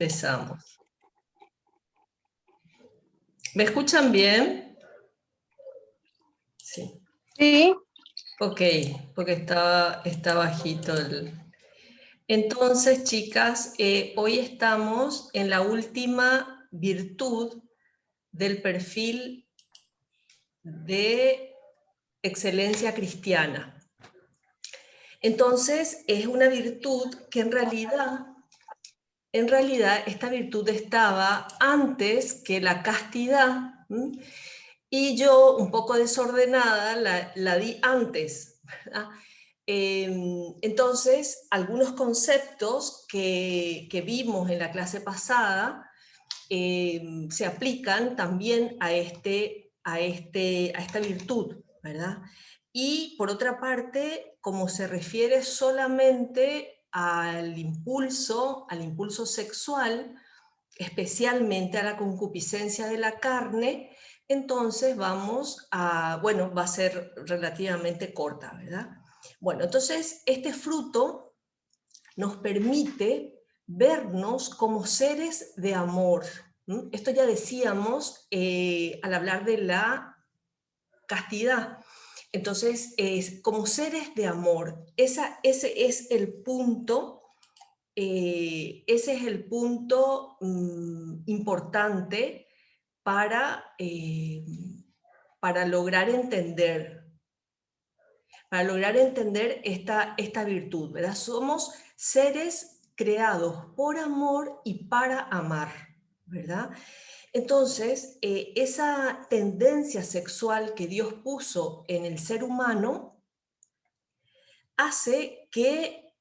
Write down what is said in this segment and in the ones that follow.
Empezamos. ¿Me escuchan bien? Sí. Sí. Ok, porque está bajito el... Entonces, chicas, hoy estamos en la última virtud del perfil de excelencia cristiana. Entonces, es una virtud que en realidad esta virtud estaba antes que la castidad, ¿m? Y yo, un poco desordenada, la di antes, ¿verdad? Entonces, algunos conceptos que vimos en la clase pasada se aplican también a esta virtud, ¿verdad? Y por otra parte, como se refiere solamente al impulso sexual, especialmente a la concupiscencia de la carne, entonces va a ser relativamente corta, ¿verdad? Bueno, entonces este fruto nos permite vernos como seres de amor. Esto ya decíamos al hablar de la castidad. Entonces, como seres de amor, ese es el punto. Ese es el punto importante para lograr entender esta virtud, ¿verdad? Somos seres creados por amor y para amar, ¿verdad? Entonces, esa tendencia sexual que Dios puso en el ser humano hace que,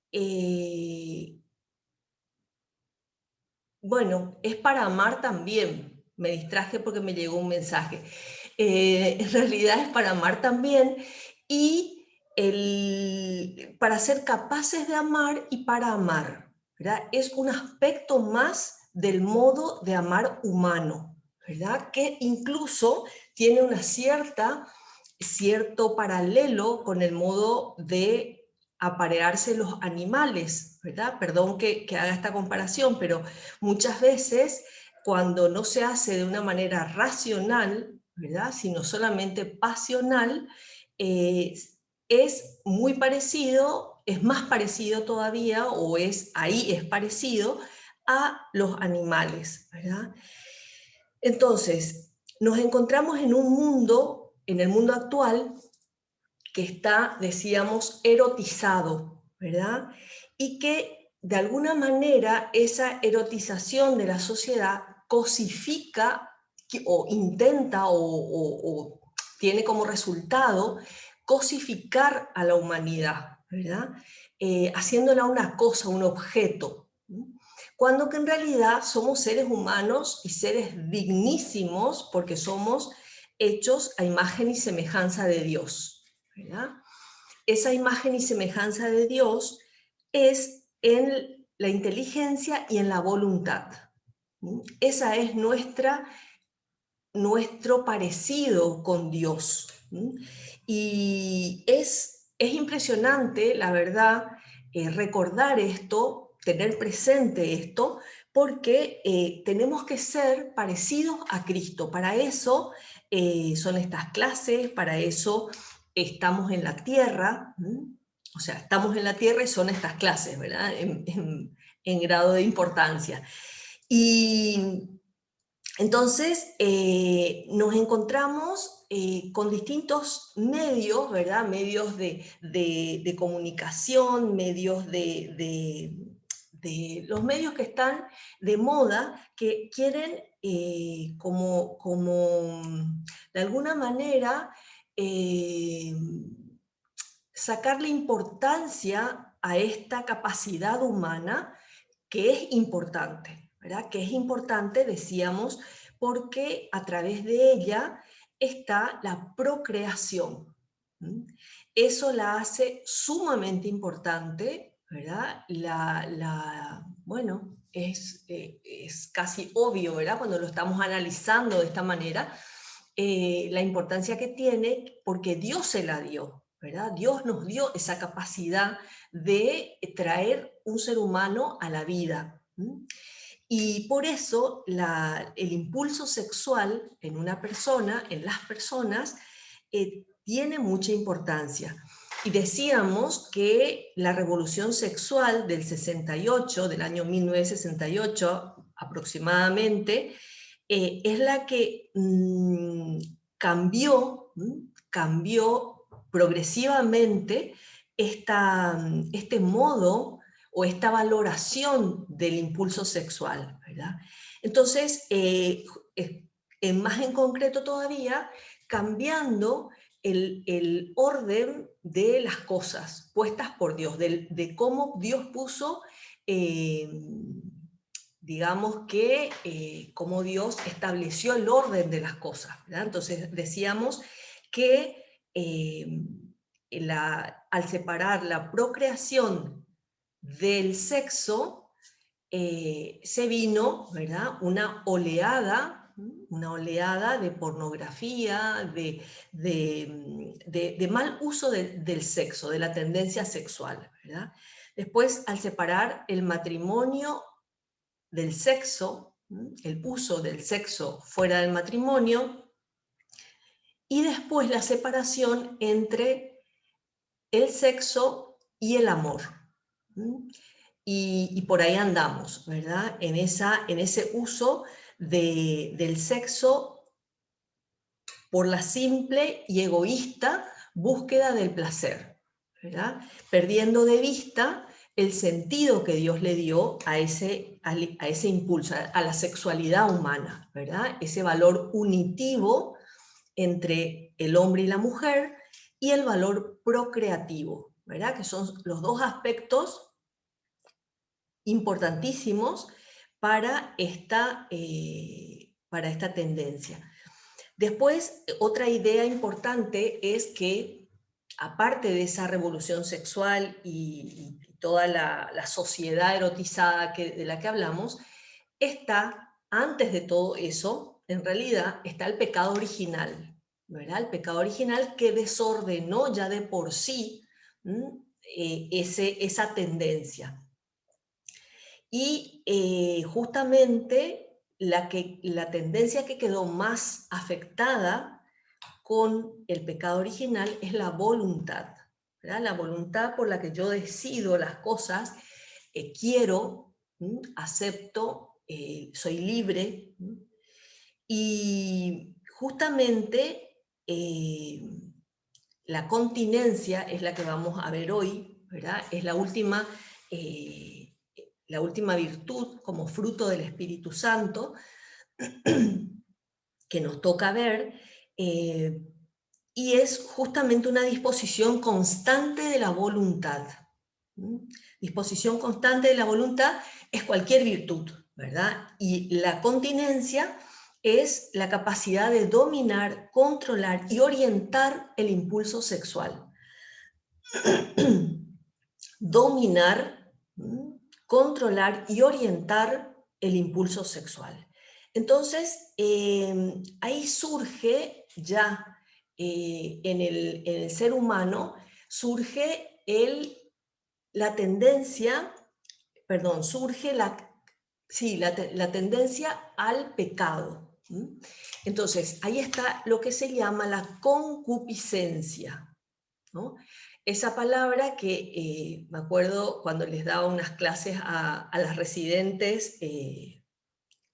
bueno, es para amar también. Me distraje porque me llegó un mensaje. En realidad es para amar también y para ser capaces de amar y para amar, ¿verdad? Es un aspecto más del modo de amar humano, ¿verdad? Que incluso tiene cierto paralelo con el modo de aparearse los animales, ¿verdad? Perdón que haga esta comparación, pero muchas veces cuando no se hace de una manera racional, ¿verdad? Sino solamente pasional, es muy parecido, es más parecido todavía, ahí es parecido a los animales, ¿verdad? Entonces, nos encontramos en un mundo, en el mundo actual, que está, decíamos, erotizado, ¿verdad? Y que de alguna manera esa erotización de la sociedad cosifica o intenta o tiene como resultado cosificar a la humanidad, ¿verdad? Haciéndola una cosa, un objeto, cuando que en realidad somos seres humanos y seres dignísimos porque somos hechos a imagen y semejanza de Dios, ¿verdad? Esa imagen y semejanza de Dios es en la inteligencia y en la voluntad. Esa es nuestro parecido con Dios. Y es impresionante, la verdad, recordar esto, tener presente esto, porque tenemos que ser parecidos a Cristo. Para eso son estas clases, para eso estamos en la tierra, o sea, estamos en la tierra y son estas clases, ¿verdad? En grado de importancia. Y entonces, nos encontramos con distintos medios, ¿verdad? Medios de comunicación, los medios que están de moda, que quieren de alguna manera sacarle importancia a esta capacidad humana que es importante, ¿verdad? Que es importante, decíamos, porque a través de ella está la procreación. Eso la hace sumamente importante, ¿verdad? Bueno, es casi obvio, ¿verdad? Cuando lo estamos analizando de esta manera, la importancia que tiene porque Dios se la dio, ¿verdad? Dios nos dio esa capacidad de traer un ser humano a la vida. Y por eso el impulso sexual en una persona, en las personas, tiene mucha importancia. Y decíamos que la revolución sexual del 68, del año 1968 aproximadamente, es la que cambió progresivamente este modo o esta valoración del impulso sexual, ¿verdad? Entonces, más en concreto todavía, cambiando el orden de las cosas puestas por Dios, de cómo Dios puso, eh, digamos que, cómo Dios estableció el orden de las cosas, ¿verdad? Entonces decíamos que al separar la procreación del sexo, se vino, ¿verdad? Una oleada de pornografía, de mal uso del sexo, de la tendencia sexual, ¿verdad? Después, al separar el matrimonio del sexo, el uso del sexo fuera del matrimonio, y después la separación entre el sexo y el amor. Y por ahí andamos, ¿verdad? En ese uso del sexo por la simple y egoísta búsqueda del placer, ¿verdad? Perdiendo de vista el sentido que Dios le dio a ese impulso, a la sexualidad humana, ¿verdad? Ese valor unitivo entre el hombre y la mujer y el valor procreativo, ¿verdad? Que son los dos aspectos importantísimos para esta tendencia. Después, otra idea importante es que, aparte de esa revolución sexual y toda la sociedad erotizada de la que hablamos, antes de todo eso, en realidad, está el pecado original, ¿verdad? El pecado original que desordenó ya de por sí esa tendencia. Y justamente la tendencia que quedó más afectada con el pecado original es la voluntad, ¿verdad? La voluntad por la que yo decido las cosas, quiero, acepto, soy libre. Y justamente la continencia es la que vamos a ver hoy, ¿verdad? Es la última virtud como fruto del Espíritu Santo que nos toca ver, y es justamente una disposición constante de la voluntad. Disposición constante de la voluntad es cualquier virtud, ¿verdad? Y la continencia es la capacidad de dominar, controlar y orientar el impulso sexual. Dominar, controlar y orientar el impulso sexual. Entonces, ahí surge ya en el ser humano, surge la tendencia, perdón, surge la tendencia al pecado. Entonces, ahí está lo que se llama la concupiscencia, ¿no? Esa palabra que me acuerdo cuando les daba unas clases a las residentes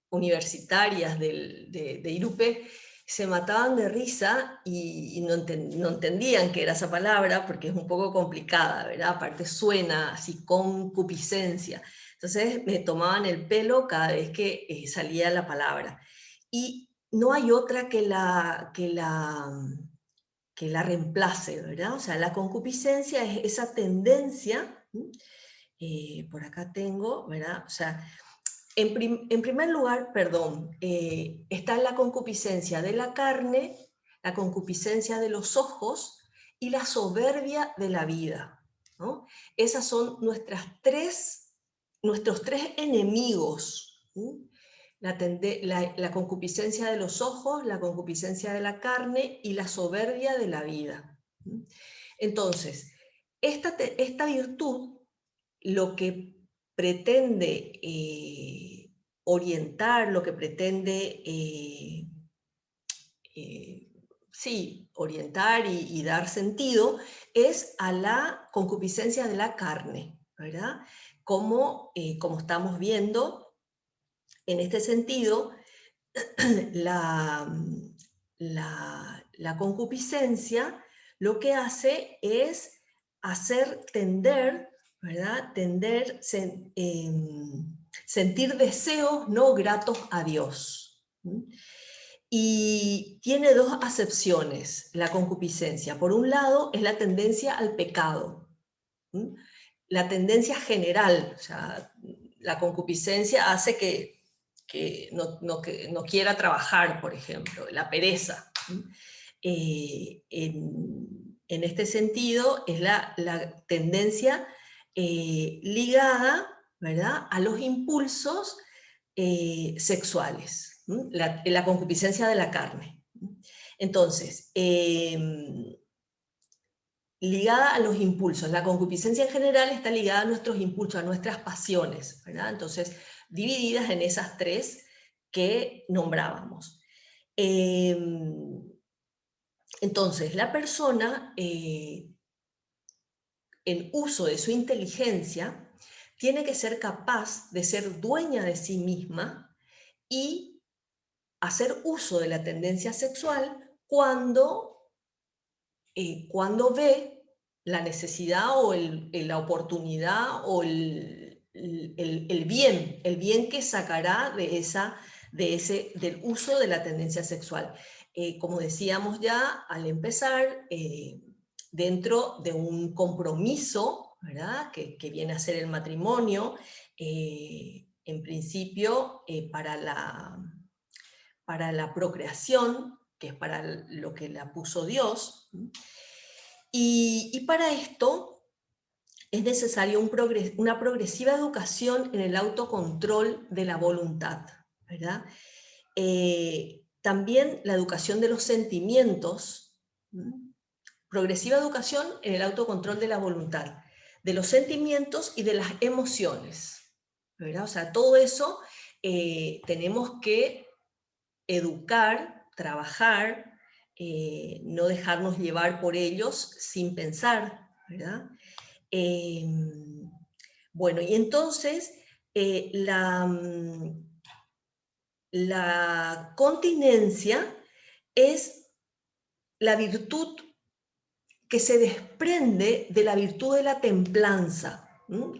universitarias de IRUPE, se mataban de risa y no entendían qué era esa palabra porque es un poco complicada, ¿verdad? Aparte suena así, concupiscencia. Entonces me tomaban el pelo cada vez que salía la palabra. Y no hay otra que la reemplace, ¿verdad? O sea, la concupiscencia es esa tendencia, por acá tengo, ¿verdad? O sea, en primer lugar, perdón, está la concupiscencia de la carne, la concupiscencia de los ojos y la soberbia de la vida, ¿no? Esas son nuestros tres enemigos, ¿sí? La concupiscencia de los ojos, la concupiscencia de la carne y la soberbia de la vida. Entonces, esta virtud lo que pretende orientar, lo que pretende, sí, orientar y dar sentido, es a la concupiscencia de la carne, ¿verdad? Como estamos viendo, en este sentido, la, la concupiscencia lo que hace es hacer tender, ¿verdad? Sentir deseos no gratos a Dios. Y tiene dos acepciones la concupiscencia. Por un lado, es la tendencia al pecado, la tendencia general, o sea, la concupiscencia hace que no quiera trabajar, por ejemplo, la pereza. En este sentido, es la tendencia ligada, ¿verdad?, a los impulsos sexuales, la concupiscencia de la carne. Entonces, ligada a los impulsos. La concupiscencia en general está ligada a nuestros impulsos, a nuestras pasiones, ¿verdad? Entonces, divididas en esas tres que nombrábamos. Entonces, la persona, en uso de su inteligencia, tiene que ser capaz de ser dueña de sí misma y hacer uso de la tendencia sexual cuando ve la necesidad o la oportunidad o el bien que sacará del uso de la tendencia sexual. Como decíamos ya al empezar, dentro de un compromiso, ¿verdad?, que viene a ser el matrimonio, en principio para la procreación, que es para lo que la puso Dios, y para esto es necesaria una progresiva educación en el autocontrol de la voluntad, ¿verdad? También la educación de los sentimientos, progresiva educación en el autocontrol de la voluntad, de los sentimientos y de las emociones, ¿verdad? O sea, todo eso tenemos que educar, trabajar, no dejarnos llevar por ellos sin pensar, ¿verdad? Bueno, y entonces la continencia es la virtud que se desprende de la virtud de la templanza.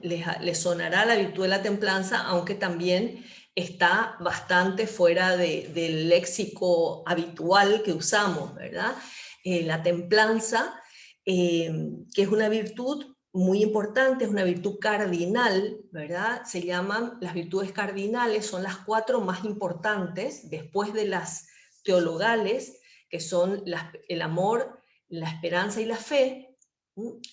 Les sonará la virtud de la templanza, aunque también está bastante fuera del léxico habitual que usamos, ¿verdad? La templanza, que es una virtud muy importante, es una virtud cardinal, ¿verdad? Se llaman las virtudes cardinales, son las 4 más importantes, después de las teologales, que son el amor, la esperanza y la fe.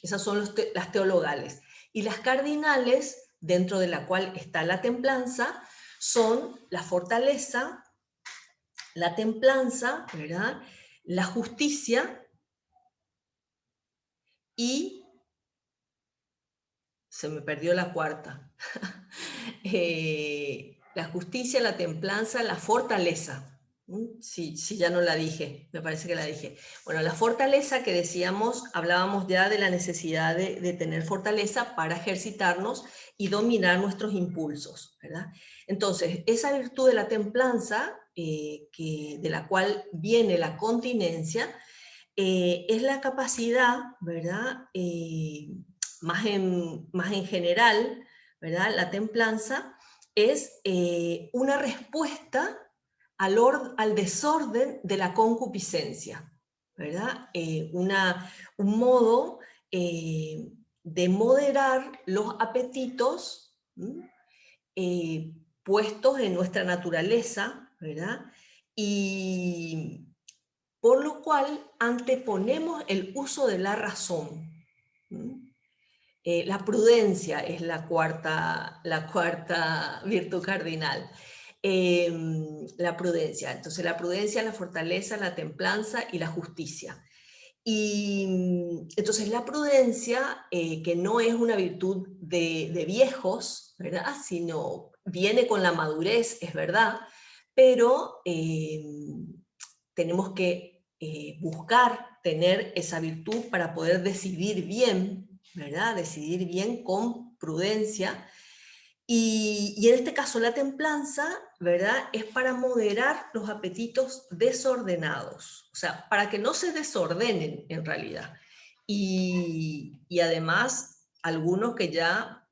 Esas son las teologales. Y las cardinales, dentro de la cual está la templanza, son la fortaleza, la templanza, ¿verdad?, la justicia y se me perdió la cuarta. La justicia, la templanza, la fortaleza. Sí, ya no la dije, me parece que la dije. Bueno, la fortaleza que decíamos, hablábamos ya de la necesidad de tener fortaleza para ejercitarnos y dominar nuestros impulsos, ¿verdad? Entonces, esa virtud de la templanza, de la cual viene la continencia, es la capacidad, ¿verdad? Más en general, ¿verdad? La templanza es una respuesta al desorden de la concupiscencia, ¿verdad? Un modo de moderar los apetitos eh, puestos en nuestra naturaleza, ¿verdad? Y por lo cual anteponemos el uso de la razón. La prudencia es la cuarta virtud cardinal. La prudencia. Entonces, la prudencia, la fortaleza, la templanza y la justicia. Y entonces la prudencia, que no es una virtud de viejos, ¿verdad?, sino viene con la madurez, es verdad, pero tenemos que buscar tener esa virtud para poder decidir bien, ¿verdad? Decidir bien con prudencia. Y en este caso la templanza, ¿verdad? Es para moderar los apetitos desordenados, o sea, para que no se desordenen en realidad. Y además, algunos que ya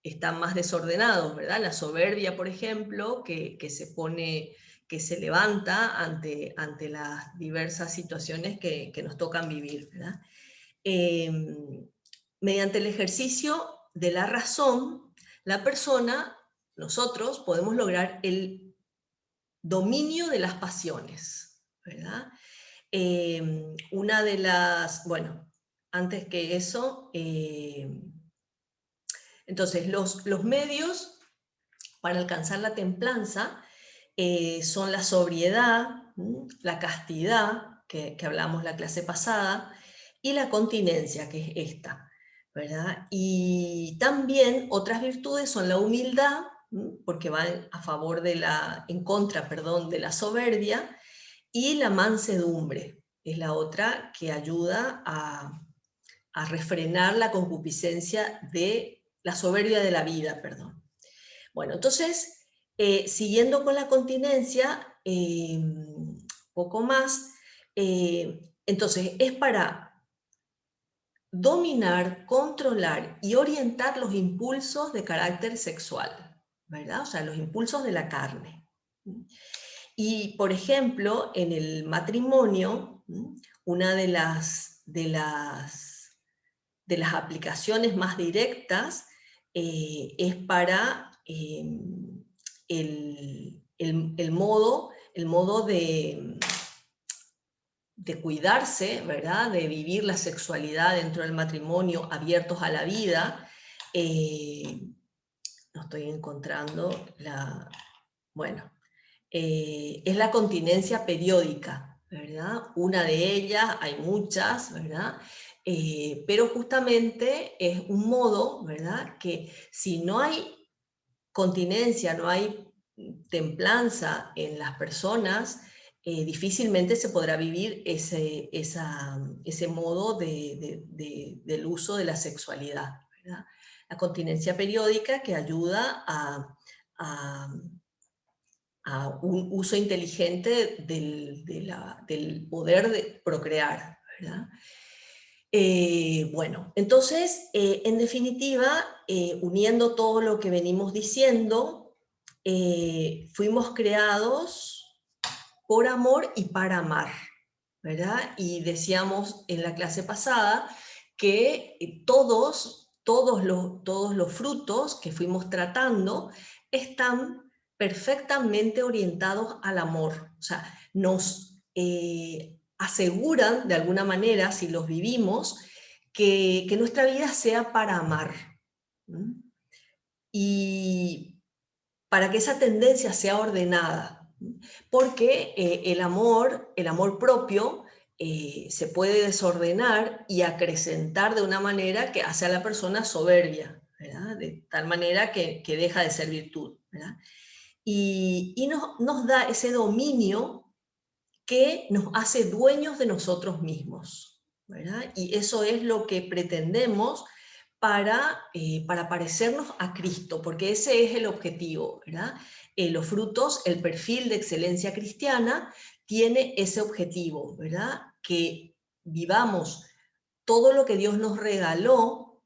están más desordenados, ¿verdad? La soberbia, por ejemplo, que se pone, que se levanta ante las diversas situaciones que nos tocan vivir, ¿verdad? Eh, Mediante el ejercicio de la razón, la persona, nosotros, podemos lograr el dominio de las pasiones, ¿verdad? Una de las, bueno, antes que eso, entonces los medios para alcanzar la templanza son la sobriedad, la castidad, que hablamos la clase pasada, y la continencia, que es esta, ¿verdad? Y también otras virtudes son la humildad, porque van a favor de en contra, perdón, de la soberbia, y la mansedumbre, es la otra que ayuda a refrenar la concupiscencia de la soberbia de la vida, perdón. Bueno, entonces, siguiendo con la continencia, poco más, entonces es para dominar, controlar y orientar los impulsos de carácter sexual, ¿verdad? O sea, los impulsos de la carne. Y, por ejemplo, en el matrimonio, una de las aplicaciones más directas es para el modo de cuidarse, ¿verdad? De vivir la sexualidad dentro del matrimonio, abiertos a la vida. No estoy encontrando la... Bueno, es la continencia periódica, ¿verdad? Una de ellas, hay muchas, ¿verdad? Pero justamente es un modo, ¿verdad? Que si no hay continencia, no hay templanza en las personas, difícilmente se podrá vivir ese modo del uso de la sexualidad, ¿verdad? La continencia periódica que ayuda a un uso inteligente del poder de procrear, ¿verdad? Bueno, entonces, en definitiva, uniendo todo lo que venimos diciendo, fuimos creados por amor y para amar, ¿verdad? Y decíamos en la clase pasada que todos los frutos que fuimos tratando están perfectamente orientados al amor, o sea, nos aseguran de alguna manera, si los vivimos, que nuestra vida sea para amar. Y para que esa tendencia sea ordenada, porque el amor propio se puede desordenar y acrecentar de una manera que hace a la persona soberbia, ¿verdad? De tal manera que deja de ser virtud, ¿verdad? Y nos da ese dominio que nos hace dueños de nosotros mismos, ¿verdad? Y eso es lo que pretendemos para parecernos a Cristo, porque ese es el objetivo, ¿verdad? Los frutos, el perfil de excelencia cristiana tiene ese objetivo, ¿verdad? Que vivamos todo lo que Dios nos regaló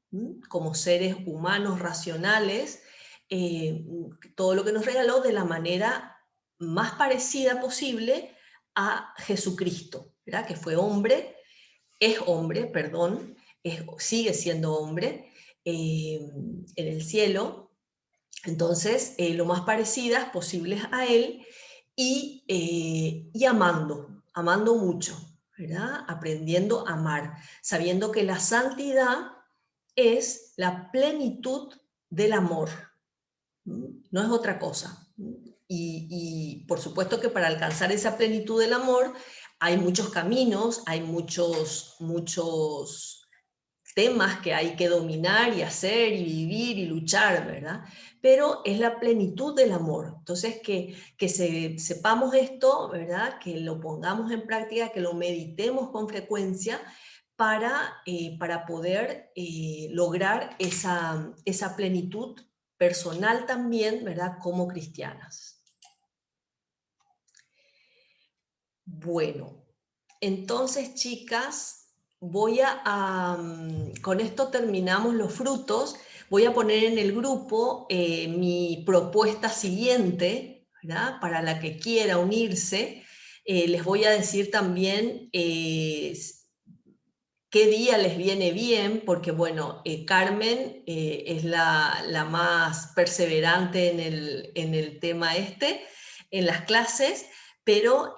como seres humanos racionales, todo lo que nos regaló de la manera más parecida posible a Jesucristo, ¿verdad? Que fue hombre, es hombre, perdón, sigue siendo hombre en el cielo. Entonces, lo más parecidas posibles a él y amando mucho, ¿verdad? Aprendiendo a amar, sabiendo que la santidad es la plenitud del amor, no es otra cosa. Y por supuesto que para alcanzar esa plenitud del amor hay muchos caminos, hay muchos temas que hay que dominar y hacer y vivir y luchar, ¿verdad? Pero es la plenitud del amor. Entonces, sepamos esto, ¿verdad? Que lo pongamos en práctica, que lo meditemos con frecuencia para poder lograr esa plenitud personal también, ¿verdad? Como cristianas. Bueno, entonces, chicas, con esto terminamos los frutos. Voy a poner en el grupo mi propuesta siguiente, ¿verdad? Para la que quiera unirse. Les voy a decir también qué día les viene bien, porque bueno, Carmen es la más perseverante en el tema en las clases, pero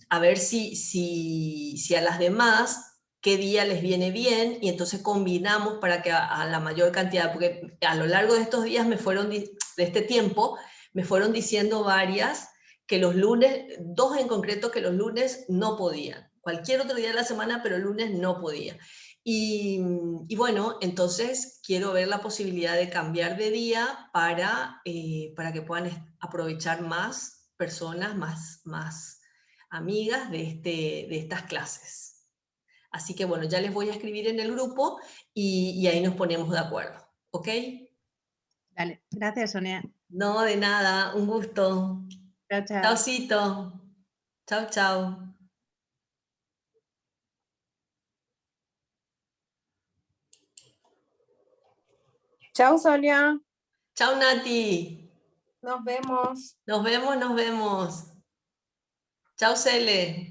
a ver si a las demás qué día les viene bien, y entonces combinamos para que a la mayor cantidad, porque a lo largo de estos días de este tiempo, me fueron diciendo varias que los lunes, dos en concreto, que los lunes no podían. Cualquier otro día de la semana, pero el lunes no podía. Y bueno, entonces quiero ver la posibilidad de cambiar de día para que puedan aprovechar más personas, más amigas de estas clases. Así que bueno, ya les voy a escribir en el grupo y ahí nos ponemos de acuerdo. ¿Ok? Dale, gracias, Sonia. No, de nada, un gusto. Chao, chao. Chaucito. Chau, chau. Chao, Sonia. Chau, Nati. Nos vemos. Nos vemos, nos vemos. Chau, Cele.